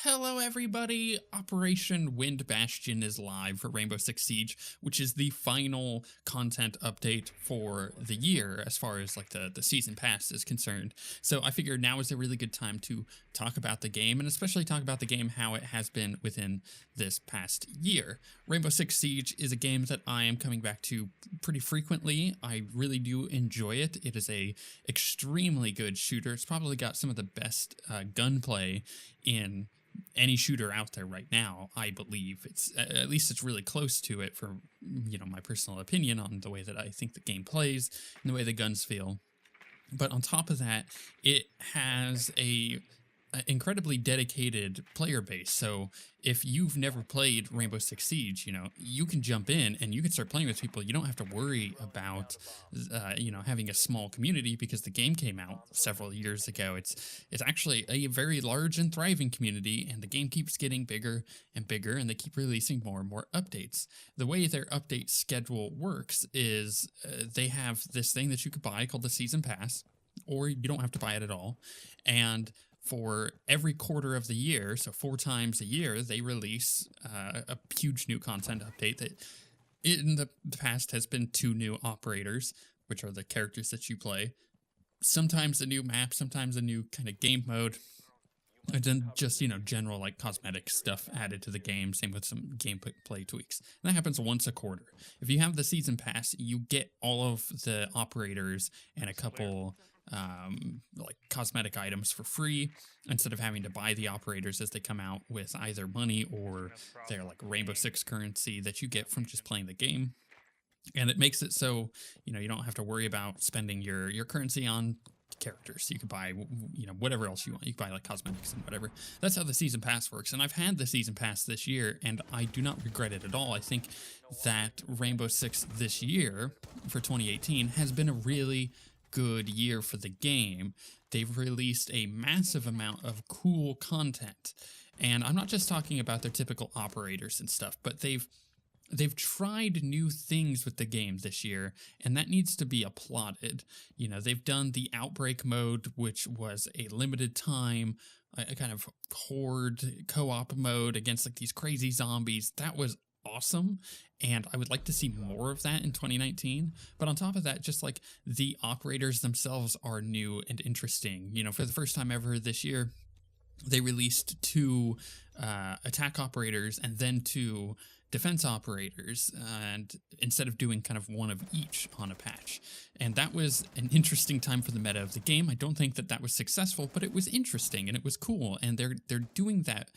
Hello everybody! Operation Wind Bastion is live for Rainbow Six Siege, which is the final content update for the year as far as like the season pass is concerned. So I figured now is a really good time to talk about the game, and especially talk about the game how it has been within this past year. Rainbow Six Siege is a game that I am coming back to pretty frequently. I really do enjoy it. It is a extremely good shooter. It's probably got some of the best gunplay in any shooter out there right now. I believe it's at least it's really close to it for my personal opinion on the way that I think the game plays and the way the guns feel. But on top of that, it has a incredibly dedicated player base. So if you've never played Rainbow Six Siege, you can jump in and you can start playing with people. You don't have to worry about, having a small community because the game came out several years ago. It's actually a very large and thriving community, and the game keeps getting bigger and bigger, and they keep releasing more and more updates. The way their update schedule works is they have this thing that you could buy called the Season Pass, or you don't have to buy it at all. And for every quarter of the year, so 4 times a year, they release a huge new content update that in the past has been 2 new operators, which are the characters that you play. Sometimes a new map, sometimes a new kind of game mode, and then just, general like cosmetic stuff added to the game, same with some gameplay tweaks. And that happens once a quarter. If you have the season pass, you get all of the operators and a couple like cosmetic items for free instead of having to buy the operators as they come out with either money or their like Rainbow Six currency that you get from just playing the game. And it makes it so, you don't have to worry about spending your currency on characters. You can buy, whatever else you want. You can buy like cosmetics and whatever. That's how the season pass works. And I've had the season pass this year, and I do not regret it at all. I think that Rainbow Six this year for 2018 has been a really good year for the game. They've released a massive amount of cool content, and I'm not just talking about their typical operators and stuff, but they've tried new things with the game this year, and that needs to be applauded. They've done the Outbreak mode, which was a limited time, a kind of horde co-op mode against like these crazy zombies. That was awesome, and I would like to see more of that in 2019. But on top of that, just like the operators themselves are new and interesting. For the first time ever this year, they released 2 attack operators and then 2 defense operators, and instead of doing kind of one of each on a patch. And that was an interesting time for the meta of the game. I don't think that was successful, but it was interesting and it was cool, and they're doing that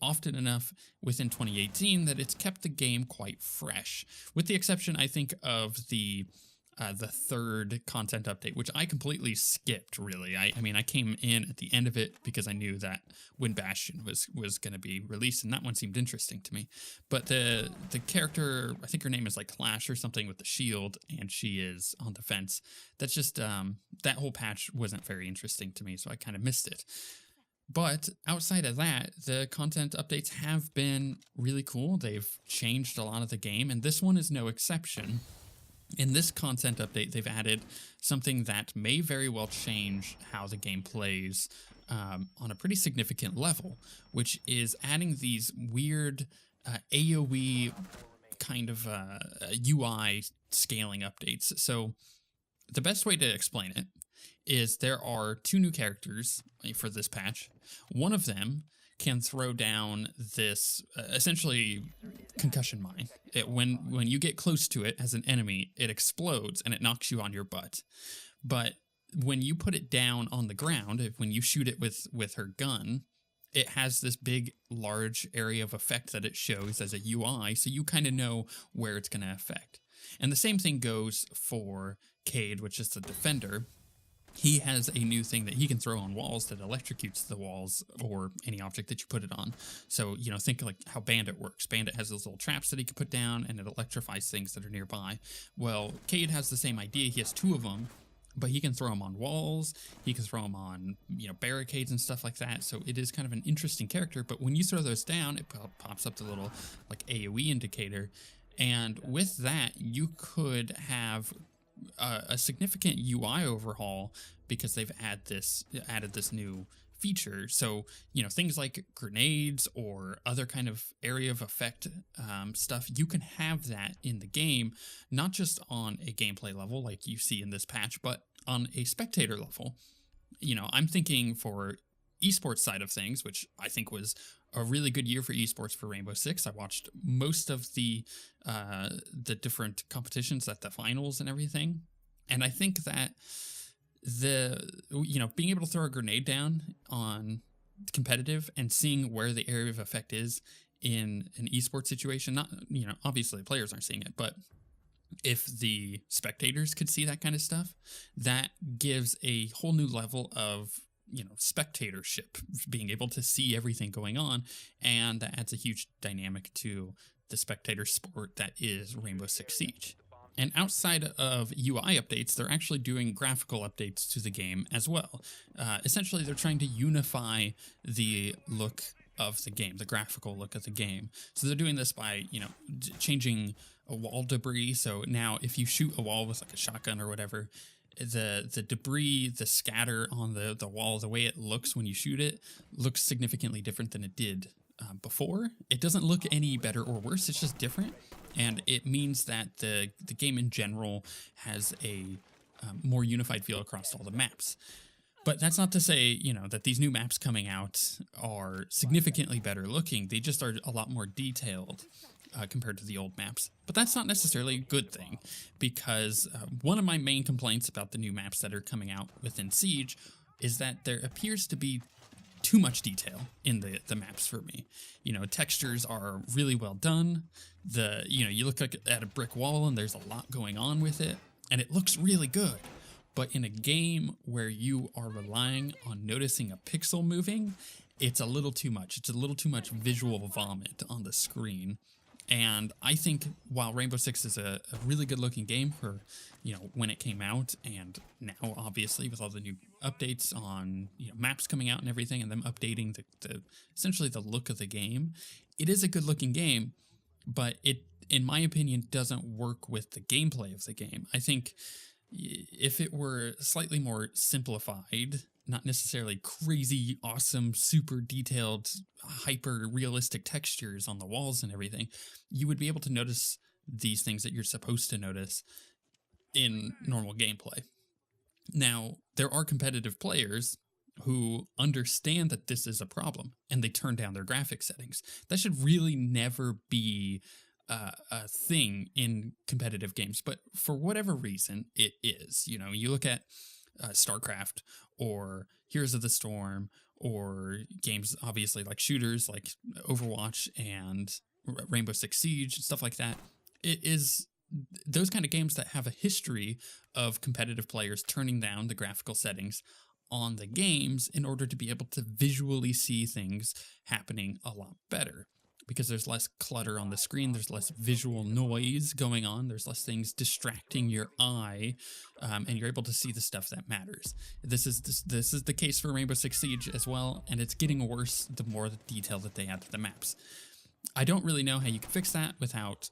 often enough within 2018 that it's kept the game quite fresh, with the exception, I think, of the 3rd content update, which I completely skipped, really. I mean, I came in at the end of it because I knew that Wind Bastion was going to be released, and that one seemed interesting to me. But the character, I think her name is like Clash or something with the shield, and she is on the fence. That's just, that whole patch wasn't very interesting to me, so I kind of missed it. But outside of that, the content updates have been really cool. They've changed a lot of the game, and this one is no exception. In this content update, they've added something that may very well change how the game plays on a pretty significant level, which is adding these weird AoE kind of UI scaling updates. So the best way to explain it is there are 2 new characters for this patch. One of them can throw down this essentially concussion mine. When you get close to it as an enemy, it explodes and it knocks you on your butt. But when you put it down on the ground, when you shoot it with her gun, it has this big, large area of effect that it shows as a UI, so you kind of know where it's going to affect. And the same thing goes for Cade, which is the defender. He has a new thing that he can throw on walls that electrocutes the walls or any object that you put it on. So, think like how Bandit works. Bandit has those little traps that he can put down, and it electrifies things that are nearby. Well, Cade has the same idea. He has 2 of them, but he can throw them on walls. He can throw them on, barricades and stuff like that. So it is kind of an interesting character. But when you throw those down, it pops up the little like AoE indicator. And with that, you could have a significant UI overhaul because they've added this new feature. So, things like grenades or other kind of area of effect stuff, you can have that in the game, not just on a gameplay level like you see in this patch, but on a spectator level. I'm thinking for esports side of things, which I think was a really good year for esports for Rainbow Six. I watched most of the different competitions at the finals and everything. And I think that being able to throw a grenade down on competitive and seeing where the area of effect is in an esports situation, not, obviously players aren't seeing it, but if the spectators could see that kind of stuff, that gives a whole new level of, spectatorship, being able to see everything going on. And that adds a huge dynamic to the spectator sport that is Rainbow Six Siege. And outside of UI updates, they're actually doing graphical updates to the game as well. Essentially, they're trying to unify the look of the game, the graphical look of the game. So they're doing this by, changing a wall debris. So now if you shoot a wall with like a shotgun or whatever, the debris, the scatter on the wall, the way it looks when you shoot it, looks significantly different than it did before. It doesn't look any better or worse, it's just different. And it means that the game in general has a more unified feel across all the maps. But that's not to say, that these new maps coming out are significantly better looking. They just are a lot more detailed compared to the old maps. But that's not necessarily a good thing, because one of my main complaints about the new maps that are coming out within Siege is that there appears to be too much detail in the maps for me. Textures are really well done. You look at a brick wall and there's a lot going on with it, and it looks really good. But in a game where you are relying on noticing a pixel moving, it's a little too much. It's a little too much visual vomit on the screen. And I think while Rainbow Six is a really good looking game for, when it came out, and now obviously with all the new updates on, maps coming out and everything, and them updating the essentially the look of the game, it is a good looking game, but it, in my opinion, doesn't work with the gameplay of the game. I think if it were slightly more simplified, not necessarily crazy, awesome, super detailed, hyper realistic textures on the walls and everything, you would be able to notice these things that you're supposed to notice in normal gameplay. Now, there are competitive players who understand that this is a problem, and they turn down their graphic settings. That should really never be a thing in competitive games, but for whatever reason, it is. You look at StarCraft or Heroes of the Storm, or games obviously like shooters like Overwatch and Rainbow Six Siege, stuff like that. It is those kind of games that have a history of competitive players turning down the graphical settings on the games in order to be able to visually see things happening a lot better. Because there's less clutter on the screen, there's less visual noise going on, there's less things distracting your eye, and you're able to see the stuff that matters. This is the case for Rainbow Six Siege as well, and it's getting worse the more the detail that they add to the maps. I don't really know how you can fix that without,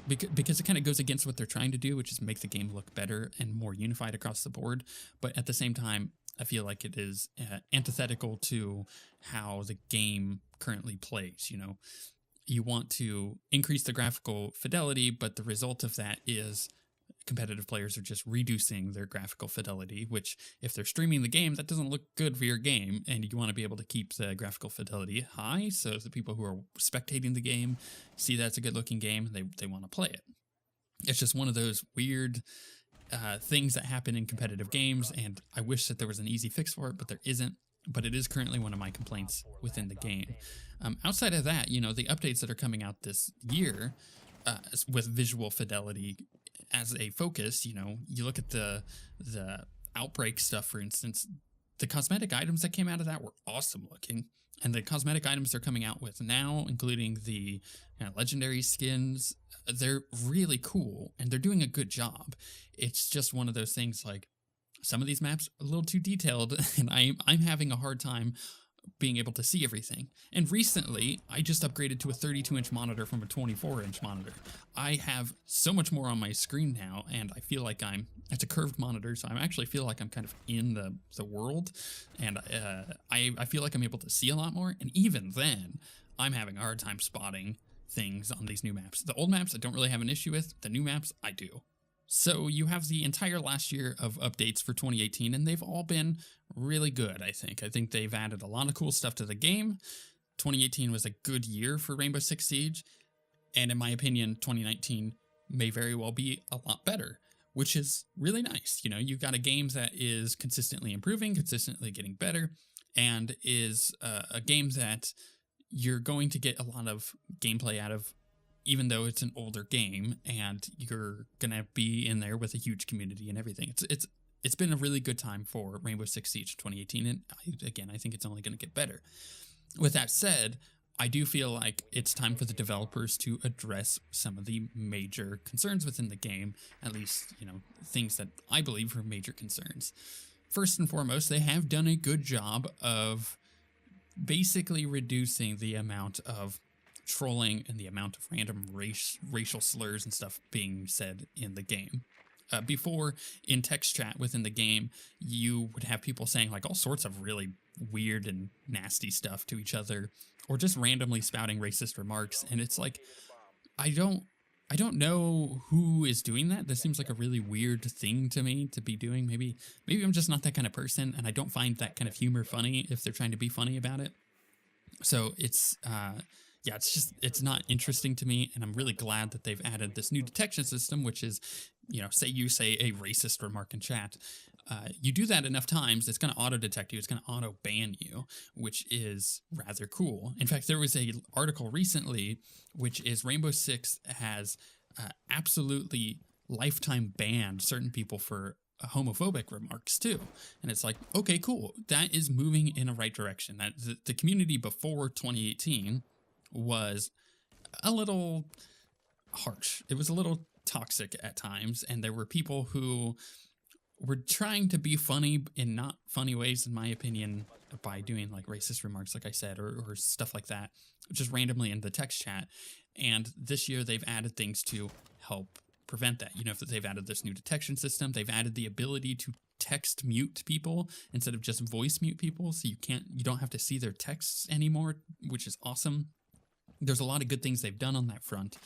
because it kind of goes against what they're trying to do, which is make the game look better and more unified across the board. But at the same time, I feel like it is antithetical to how the game currently plays. You want to increase the graphical fidelity, but the result of that is competitive players are just reducing their graphical fidelity, which if they're streaming the game, that doesn't look good for your game, and you want to be able to keep the graphical fidelity high so the people who are spectating the game see that's a good looking game and they want to play it. It's just one of those weird things that happen in competitive games, and I wish that there was an easy fix for it, but there isn't. But it is currently one of my complaints within the game. Outside of that, the updates that are coming out this year with visual fidelity as a focus, you look at the Outbreak stuff, for instance, the cosmetic items that came out of that were awesome looking. And the cosmetic items they're coming out with now, including the legendary skins, they're really cool, and they're doing a good job. It's just one of those things, like, some of these maps are a little too detailed, and I'm having a hard time being able to see everything. And recently, I just upgraded to a 32-inch monitor from a 24-inch monitor. I have so much more on my screen now, and I feel like it's a curved monitor, so I actually feel like I'm kind of in the world, and I feel like I'm able to see a lot more, and even then, I'm having a hard time spotting things on these new maps. The old maps I don't really have an issue with, the new maps I do. So you have the entire last year of updates for 2018, and they've all been really good, I think. I think they've added a lot of cool stuff to the game. 2018 was a good year for Rainbow Six Siege, and in my opinion, 2019 may very well be a lot better, which is really nice. You know, you've got a game that is consistently improving, consistently getting better, and is a game that you're going to get a lot of gameplay out of, even though it's an older game, and you're gonna be in there with a huge community and everything. It's been a really good time for Rainbow Six Siege 2018, and I think it's only gonna get better. With that said, I do feel like it's time for the developers to address some of the major concerns within the game, at least, you know, things that I believe are major concerns. First and foremost, they have done a good job of basically reducing the amount of trolling and the amount of random racial slurs and stuff being said in the game. Before, in text chat within the game, you would have people saying like all sorts of really weird and nasty stuff to each other, or just randomly spouting racist remarks, and it's like, I don't know who is doing that. This seems like a really weird thing to me to be doing. Maybe I'm just not that kind of person, and I don't find that kind of humor funny if they're trying to be funny about it. So it's it's not interesting to me, and I'm really glad that they've added this new detection system, which is, you know, say you say a racist remark in chat, you do that enough times, it's going to auto-detect you, it's going to auto-ban you, which is rather cool. In fact, there was an article recently, which is Rainbow Six has absolutely lifetime banned certain people for homophobic remarks too. And it's like, okay, cool. That is moving in a right direction. That the community before 2018 was a little harsh. It was a little toxic at times, and there were people who were trying to be funny in not funny ways, in my opinion, by doing like racist remarks, like I said, or stuff like that, just randomly in the text chat. And this year they've added things to help prevent that. You know, they've added this new detection system. They've added the ability to text mute people instead of just voice mute people, so you don't have to see their texts anymore, which is awesome. There's a lot of good things they've done on that front,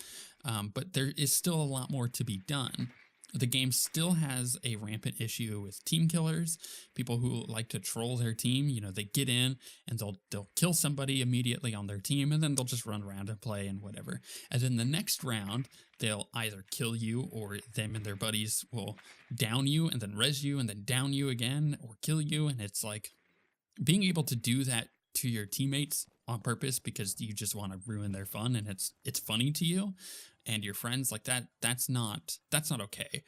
but there is still a lot more to be done. The game still has a rampant issue with team killers, people who like to troll their team. You know, they get in and they'll kill somebody immediately on their team, and then they'll just run around and play and whatever. And then the next round, they'll either kill you, or them and their buddies will down you and then res you and then down you again, or kill you. And it's like, being able to do that to your teammates on purpose because you just want to ruin their fun, and it's funny to you and your friends, like that's not okay.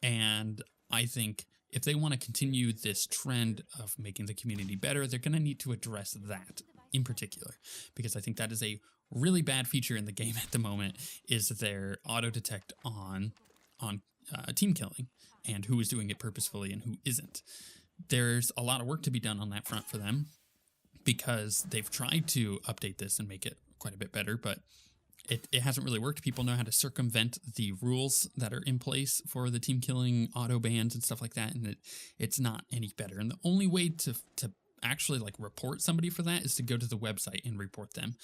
And I think if they want to continue this trend of making the community better, they're going to need to address that in particular, because I think that is a really bad feature in the game at the moment, is their auto detect on team killing and who is doing it purposefully and who isn't. There's a lot of work to be done on that front for them, because they've tried to update this and make it quite a bit better, but it hasn't really worked. People know how to circumvent the rules that are in place for the team killing auto bans and stuff like that, and it's not any better. And the only way to actually like report somebody for that is to go to the website and report them,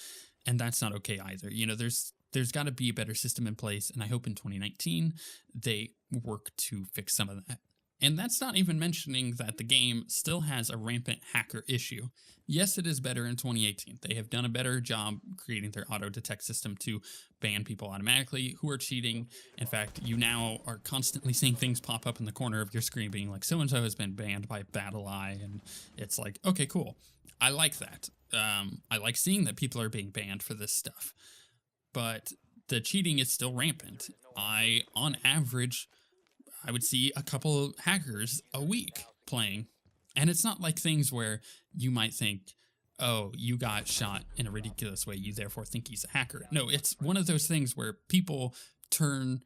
and that's not okay either. You know, there's got to be a better system in place, and I hope in 2019 they work to fix some of that. And that's not even mentioning that the game still has a rampant hacker issue. Yes, it is better in 2018. They have done a better job creating their auto-detect system to ban people automatically who are cheating. In fact, you now are constantly seeing things pop up in the corner of your screen being like, so-and-so has been banned by BattleEye, and it's like, okay, cool. I like that. I like seeing that people are being banned for this stuff. But the cheating is still rampant. On average, I would see a couple of hackers a week playing. And it's not like things where you might think, oh, you got shot in a ridiculous way, you therefore think he's a hacker. No, it's one of those things where people start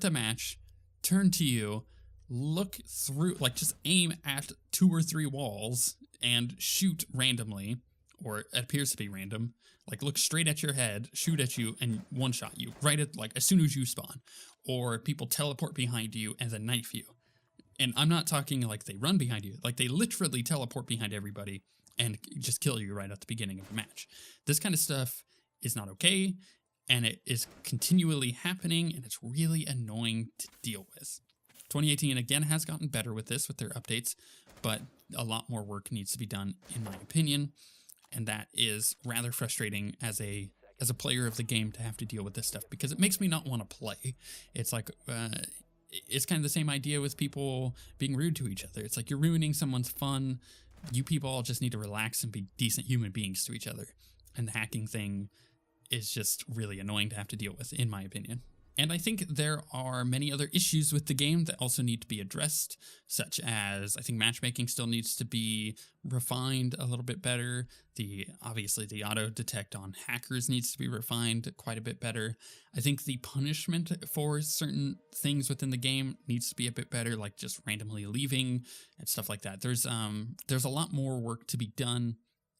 the match, turn to you, look through, like just aim at 2 or 3 walls and shoot randomly, or it appears to be random, like look straight at your head, shoot at you, and one-shot you right at, like, as soon as you spawn. Or people teleport behind you and then knife you. And I'm not talking like they run behind you, like they literally teleport behind everybody and just kill you right at the beginning of the match. This kind of stuff is not okay, and it is continually happening, and it's really annoying to deal with. 2018 again has gotten better with this, with their updates, but a lot more work needs to be done, in my opinion, and that is rather frustrating as a player of the game to have to deal with this stuff, because it makes me not want to play. It's like, it's kind of the same idea with people being rude to each other. It's like you're ruining someone's fun. You people all just need to relax and be decent human beings to each other. And the hacking thing is just really annoying to have to deal with, in my opinion. And I think there are many other issues with the game that also need to be addressed, such as I think matchmaking still needs to be refined a little bit better. Obviously the auto detect on hackers needs to be refined quite a bit better. I think the punishment for certain things within the game needs to be a bit better, like just randomly leaving and stuff like that. There's a lot more work to be done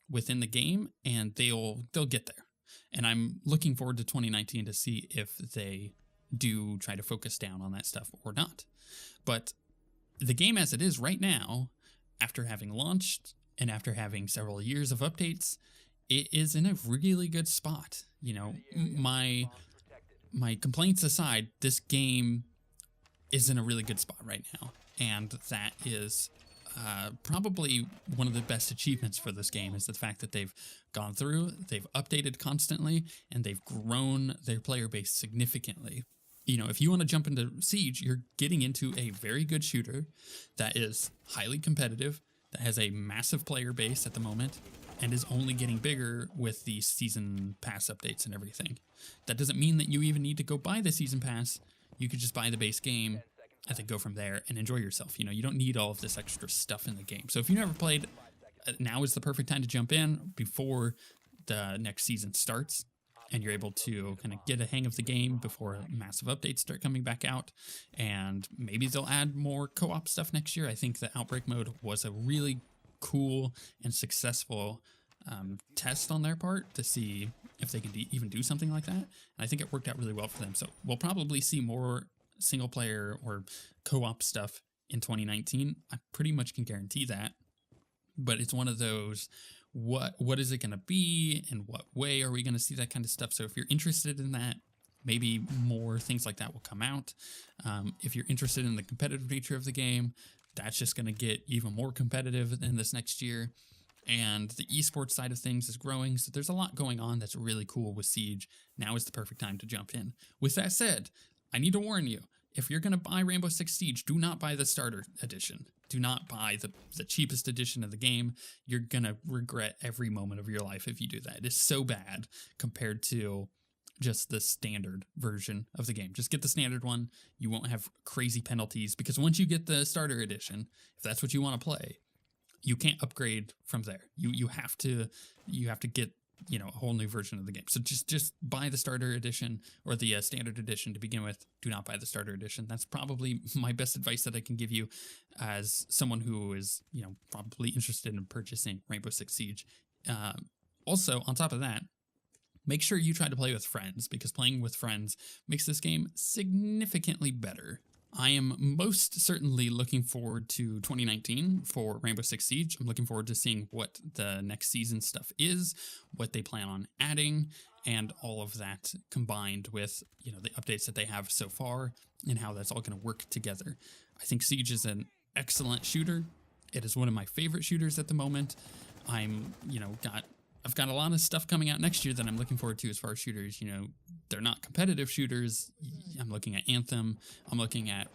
within the game, and they'll get there. And I'm looking forward to 2019 to see if they do try to focus down on that stuff or not. But the game as it is right now, after having launched and after having several years of updates, it is in a really good spot. You know, my complaints aside, this game is in a really good spot right now. And that is probably one of the best achievements for this game, is the fact that they've gone through, they've updated constantly, and they've grown their player base significantly. You know, if you want to jump into Siege, you're getting into a very good shooter that is highly competitive, that has a massive player base at the moment, and is only getting bigger with the season pass updates and everything. That doesn't mean that you even need to go buy the season pass. You could just buy the base game and then go from there and enjoy yourself. You know, you don't need all of this extra stuff in the game. So if you never played, now is the perfect time to jump in before the next season starts, and you're able to kind of get a hang of the game before massive updates start coming back out. And maybe they'll add more co-op stuff next year. I think the Outbreak mode was a really cool and successful test on their part to see if they can even do something like that. And I think it worked out really well for them. So we'll probably see more single player or co-op stuff in 2019. I pretty much can guarantee that. But it's one of those, what is it going to be, and what way are we going to see that kind of stuff? So if you're interested in that, maybe more things like that will come out. If you're interested in the competitive nature of the game, that's just going to get even more competitive in this next year. And the esports side of things is growing, so there's a lot going on that's really cool with Siege. Now is the perfect time to jump in. With that said, I need to warn you, if you're going to buy Rainbow Six Siege, do not buy the starter edition. Do not buy the cheapest edition of the game. You're going to regret every moment of your life if you do that. It is so bad compared to just the standard version of the game. Just get the standard one. You won't have crazy penalties, because once you get the starter edition, if that's what you want to play, you can't upgrade from there. You have to get, you know, a whole new version of the game. So just buy the starter edition or the standard edition to begin with. Do not buy the starter edition. That's probably my best advice that I can give you as someone who is, you know, probably interested in purchasing Rainbow Six Siege. Also, on top of that, make sure you try to play with friends, because playing with friends makes this game significantly better. I am most certainly looking forward to 2019 for Rainbow Six Siege. I'm looking forward to seeing what the next season stuff is, what they plan on adding, and all of that combined with, you know, the updates that they have so far and how that's all going to work together. I think Siege is an excellent shooter. It is one of my favorite shooters at the moment. I've got a lot of stuff coming out next year that I'm looking forward to as far as shooters. You know, they're not competitive shooters. I'm looking at Anthem. I'm looking at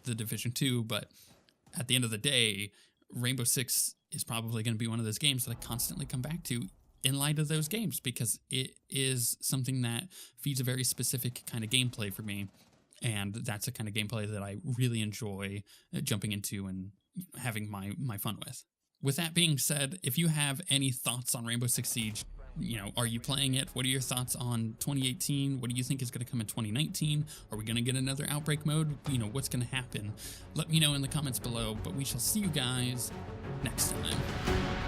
the Division 2. But at the end of the day, Rainbow Six is probably going to be one of those games that I constantly come back to in light of those games, because it is something that feeds a very specific kind of gameplay for me. And that's a kind of gameplay that I really enjoy jumping into and having my fun with. With that being said, if you have any thoughts on Rainbow Six Siege, you know, are you playing it? What are your thoughts on 2018? What do you think is going to come in 2019? Are we going to get another Outbreak mode? You know, what's going to happen? Let me know in the comments below, but we shall see you guys next time.